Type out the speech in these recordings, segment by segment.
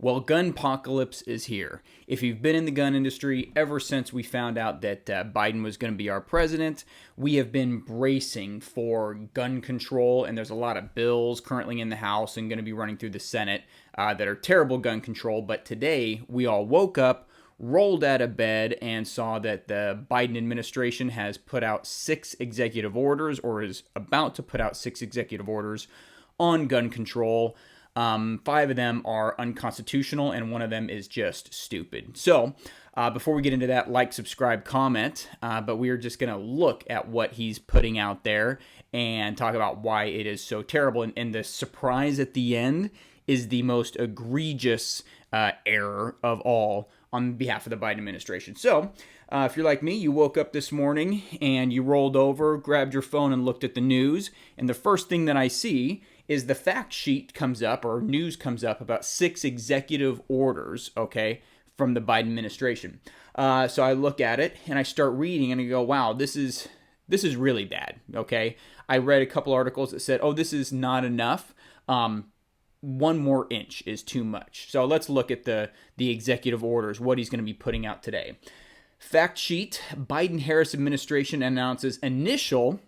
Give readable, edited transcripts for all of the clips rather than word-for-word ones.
Well, Gunpocalyspe is here. If you've been in the gun industry ever since we found out that Biden was going to be our president, we have been bracing for gun control, and there's a lot of bills currently in the House and going to be running through the Senate that are terrible gun control. But today, we all woke up, rolled out of bed, and saw that the Biden administration has put out 6 executive orders, or is about to put out 6 executive orders on gun control. 5 of them are unconstitutional, and 1 of them is just stupid. So, before we get into that, like, subscribe, comment, but we are just going to look at what he's putting out there and talk about why it is so terrible. And the surprise at the end is the most egregious error of all on behalf of the Biden administration. So, if you're like me, you woke up this morning and you rolled over, grabbed your phone and looked at the news, and the first thing that I see is the fact sheet comes up, or news comes up about 6 executive orders, okay, from the Biden administration. So I look at it and I start reading and I go, wow, this is really bad, okay? I read a couple articles that said, oh, this is not enough. 1 more inch is too much. So let's look at the executive orders, what he's going to be putting out today. Fact sheet, Biden-Harris administration announces initial,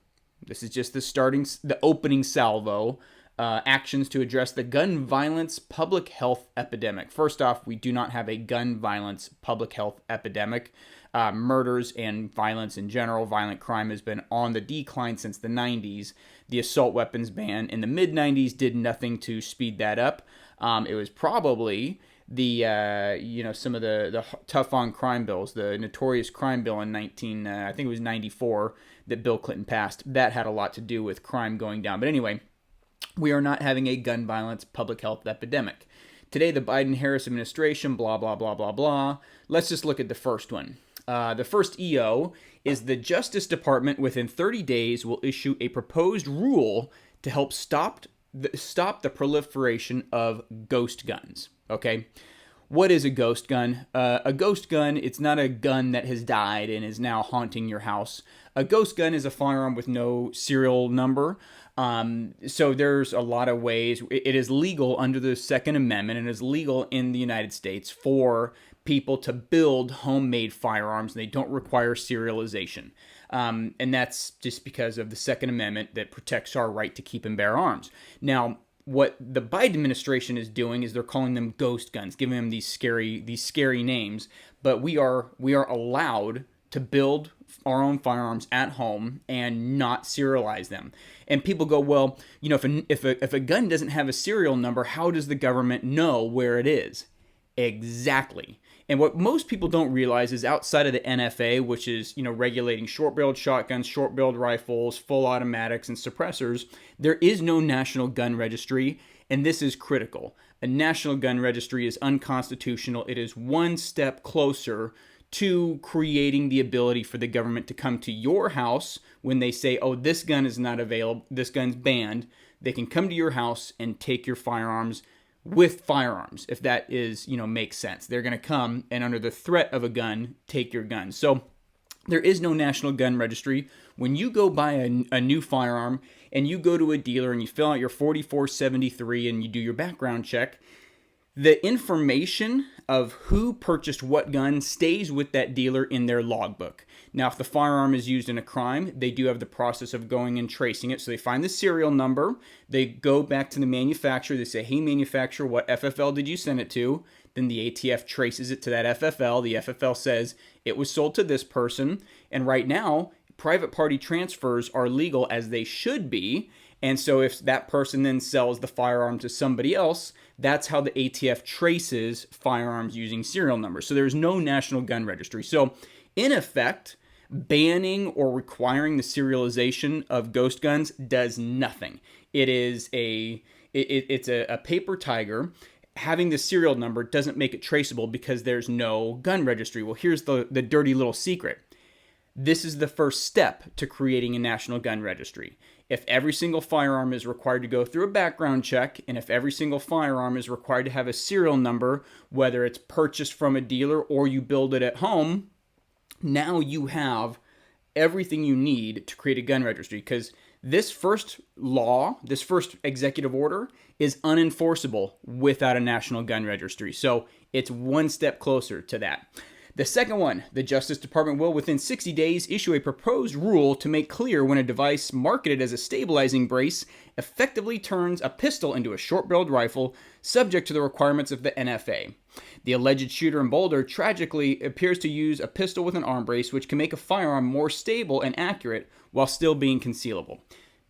this is just the opening salvo, actions to address the gun violence public health epidemic. First off, we do not have a gun violence public health epidemic. Murders and violence in general, violent crime has been on the decline since the 90s. The assault weapons ban in the mid-90s did nothing to speed that up. It was probably some of the tough on crime bills, the notorious crime bill in I think it was 94 that Bill Clinton passed. That had a lot to do with crime going down. But anyway, we are not having a gun violence public health epidemic. Today, the Biden-Harris administration, blah, blah, blah, blah, blah. Let's just look at the first one. The first EO is the Justice Department within 30 days will issue a proposed rule to help stop the proliferation of ghost guns. Okay? What is a ghost gun? A ghost gun, it's not a gun that has died and is now haunting your house. A ghost gun is a firearm with no serial number. So there's a lot of ways. It is legal under the Second Amendment, and it is legal in the United States for people to build homemade firearms. They don't require serialization. And that's just because of the Second Amendment that protects our right to keep and bear arms. Now, what the Biden administration is doing is they're calling them ghost guns, giving them these scary names. But we are allowed to build our own firearms at home and not serialize them. And people go, well, if a gun doesn't have a serial number, how does the government know where it is? Exactly. And what most people don't realize is outside of the NFA, which is, regulating short-barreled shotguns, short-barreled rifles, full automatics, and suppressors, there is no national gun registry, and this is critical. A national gun registry is unconstitutional. It is one step closer to creating the ability for the government to come to your house when they say, oh, this gun is not available, this gun's banned. They can come to your house and take your firearms with firearms, if that is, makes sense. They're going to come and under the threat of a gun, take your gun. So there is no national gun registry. When you go buy a new firearm and you go to a dealer and you fill out your 4473 and you do your background check, the information of who purchased what gun stays with that dealer in their logbook. Now, if the firearm is used in a crime, they do have the process of going and tracing it. So they find the serial number. They go back to the manufacturer. They say, hey, manufacturer, what FFL did you send it to? Then the ATF traces it to that FFL. The FFL says it was sold to this person. And right now, private party transfers are legal as they should be. And so if that person then sells the firearm to somebody else, that's how the ATF traces firearms using serial numbers. So there's no national gun registry. So in effect, banning or requiring the serialization of ghost guns does nothing. It's a paper tiger. Having the serial number doesn't make it traceable because there's no gun registry. Well, here's the dirty little secret. This is the first step to creating a national gun registry. If every single firearm is required to go through a background check, and if every single firearm is required to have a serial number, whether it's purchased from a dealer or you build it at home, now you have everything you need to create a gun registry. Because This first law, this first executive order, is unenforceable without a national gun registry. So it's one step closer to that. The second one, the Justice Department will, within 60 days, issue a proposed rule to make clear when a device marketed as a stabilizing brace effectively turns a pistol into a short-barreled rifle, subject to the requirements of the NFA. The alleged shooter in Boulder tragically appears to use a pistol with an arm brace, which can make a firearm more stable and accurate while still being concealable.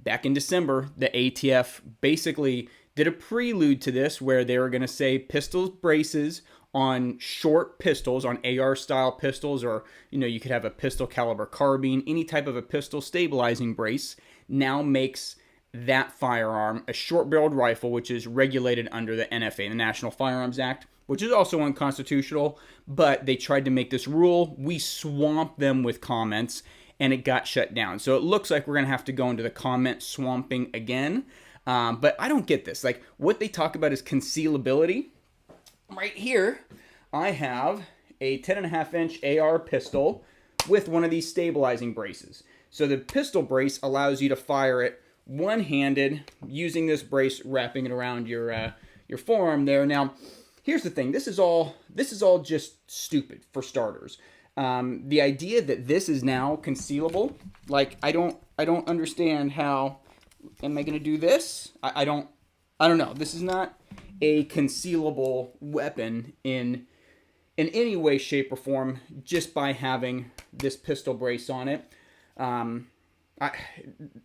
Back in December, the ATF basically did a prelude to this where they were going to say pistol braces on short pistols, on AR-style pistols, or, you could have a pistol caliber carbine, any type of a pistol stabilizing brace, now makes that firearm a short-barreled rifle, which is regulated under the NFA, the National Firearms Act, which is also unconstitutional, but they tried to make this rule. We swamped them with comments, and it got shut down. So it looks like we're going to have to go into the comment swamping again, but I don't get this. Like, what they talk about is concealability. Right here, I have a 10.5-inch AR pistol with one of these stabilizing braces. So the pistol brace allows you to fire it one-handed using this brace, wrapping it around your forearm there. Now, here's the thing. This is all just stupid for starters. The idea that this is now concealable, like I don't understand how. Am I going to do this? I don't know. This is not a concealable weapon in any way, shape, or form just by having this pistol brace on it.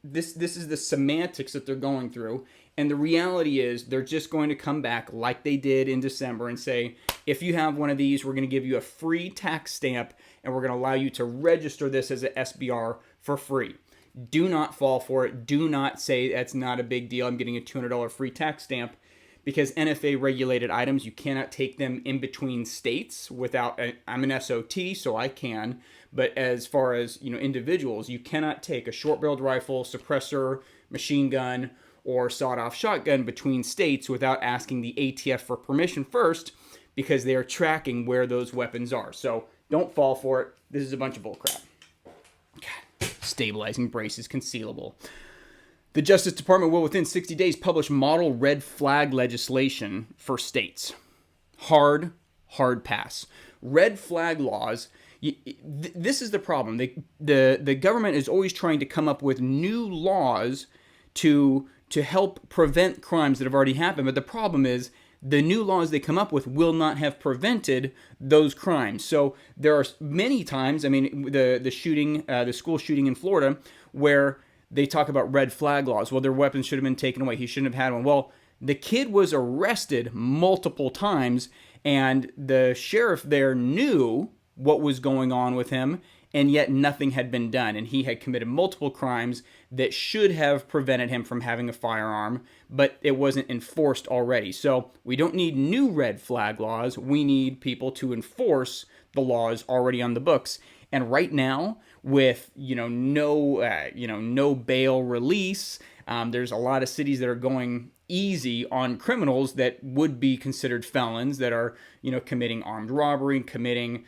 This is the semantics that they're going through, and the reality is they're just going to come back like they did in December and say, if you have one of these, we're going to give you a free tax stamp, and we're going to allow you to register this as an SBR for free. Do not fall for it. Do not say that's not a big deal. I'm getting a $200 free tax stamp. Because NFA regulated items, you cannot take them in between states without, I'm an SOT, so I can, but as far as, individuals, you cannot take a short-barreled rifle, suppressor, machine gun, or sawed-off shotgun between states without asking the ATF for permission first, because they are tracking where those weapons are. So don't fall for it. This is a bunch of bullcrap. God, stabilizing brace is concealable. The Justice Department will, within 60 days, publish model red flag legislation for states. Hard pass. Red flag laws, this is the problem. The government is always trying to come up with new laws to help prevent crimes that have already happened. But the problem is the new laws they come up with will not have prevented those crimes. So there are many times, the shooting, the school shooting in Florida, where they talk about red flag laws. Well, their weapons should have been taken away. He shouldn't have had one. Well, the kid was arrested multiple times, and the sheriff there knew what was going on with him, and yet nothing had been done. And he had committed multiple crimes that should have prevented him from having a firearm, but it wasn't enforced already. So we don't need new red flag laws. We need people to enforce the laws already on the books. And right now, with no bail release, there's a lot of cities that are going easy on criminals that would be considered felons that are committing armed robbery, committing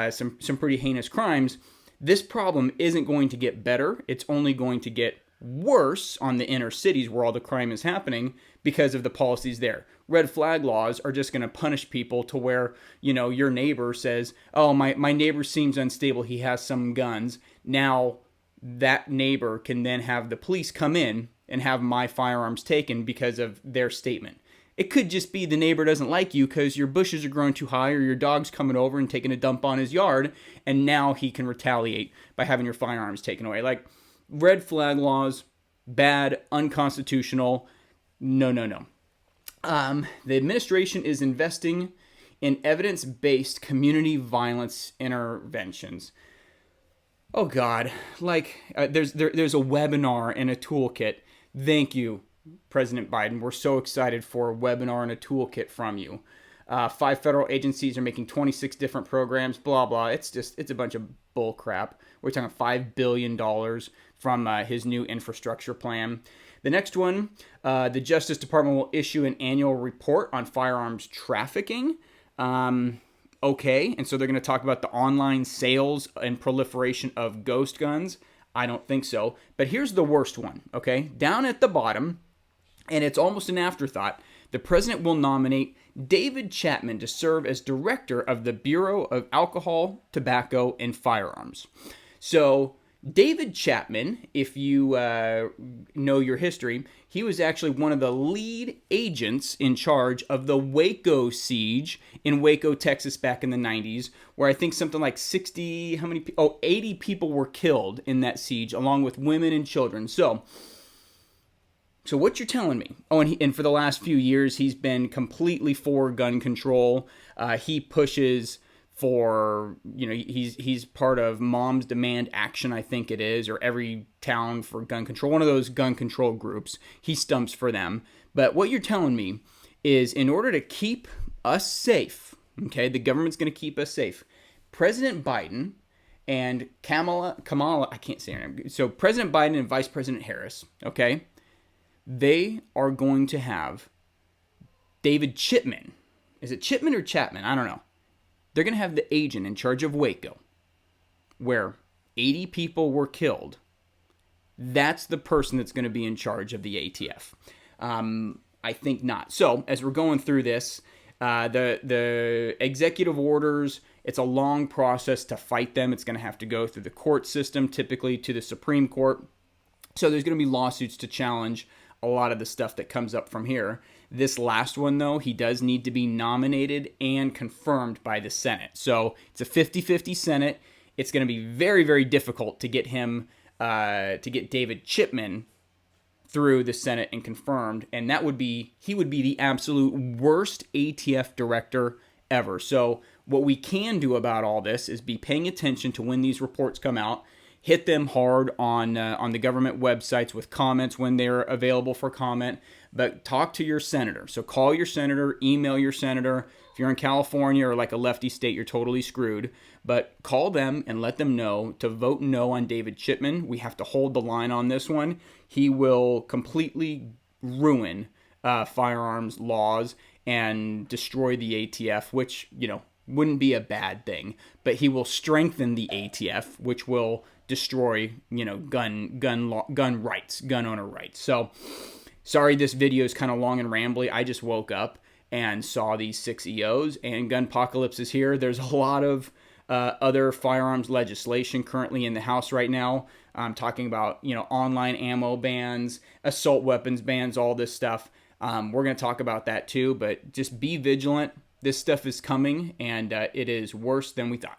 some pretty heinous crimes. This problem isn't going to get better. It's only going to get worse on the inner cities where all the crime is happening because of the policies there. Red flag laws are just going to punish people to where, your neighbor says, oh, my neighbor seems unstable. He has some guns. Now that neighbor can then have the police come in and have my firearms taken because of their statement. It could just be the neighbor doesn't like you because your bushes are growing too high or your dog's coming over and taking a dump on his yard, and now he can retaliate by having your firearms taken away. Like, red flag laws, bad, unconstitutional, no. The administration is investing in evidence-based community violence interventions. Oh God, there's a webinar and a toolkit. Thank you, President Biden. We're so excited for a webinar and a toolkit from you. 5 federal agencies are making 26 different programs, blah, blah. It's a bunch of bull crap. We're talking $5 billion from his new infrastructure plan. The next one, the Justice Department will issue an annual report on firearms trafficking. Okay, and so they're going to talk about the online sales and proliferation of ghost guns. I don't think so. But here's the worst one, okay? Down at the bottom, and it's almost an afterthought, the president will nominate David Chapman to serve as director of the Bureau of Alcohol, Tobacco, and Firearms. So David Chapman, if you know your history, he was actually one of the lead agents in charge of the WACO Siege in Waco, Texas back in the 90s, where I think something like 80 people were killed in that siege, along with women and children. So what you're telling me? Oh, and for the last few years, he's been completely for gun control. He pushes for, he's part of Moms Demand Action, I think it is, or Every Town for Gun Control, one of those gun control groups. He stumps for them. But what you're telling me is, in order to keep us safe, okay, the government's going to keep us safe, President Biden and Kamala, I can't say her name. So President Biden and Vice President Harris, okay, they are going to have David Chipman. Is it Chipman or Chapman? I don't know. They're going to have the agent in charge of Waco, where 80 people were killed. That's the person that's going to be in charge of the ATF. I think not. So, as we're going through this, the executive orders, it's a long process to fight them. It's going to have to go through the court system, typically to the Supreme Court. So, there's going to be lawsuits to challenge a lot of the stuff that comes up from here. This last one, though, he does need to be nominated and confirmed by the Senate. So it's a 50-50 Senate. It's going to be very, very difficult to get him, to get David Chipman through the Senate and confirmed. And he would be the absolute worst ATF director ever. So what we can do about all this is be paying attention to when these reports come out. Hit them hard on the government websites with comments when they're available for comment. But talk to your senator. So call your senator, email your senator. If you're in California or like a lefty state, you're totally screwed. But call them and let them know to vote no on David Chipman. We have to hold the line on this one. He will completely ruin firearms laws and destroy the ATF, which, wouldn't be a bad thing. But he will strengthen the ATF, which will destroy, gun rights, gun owner rights. So, sorry this video is kind of long and rambly. I just woke up and saw these 6 EOs, and Gunpocalyspe is here. There's a lot of other firearms legislation currently in the House right now. I'm talking about, online ammo bans, assault weapons bans, all this stuff. We're going to talk about that too, but just be vigilant. This stuff is coming, and it is worse than we thought.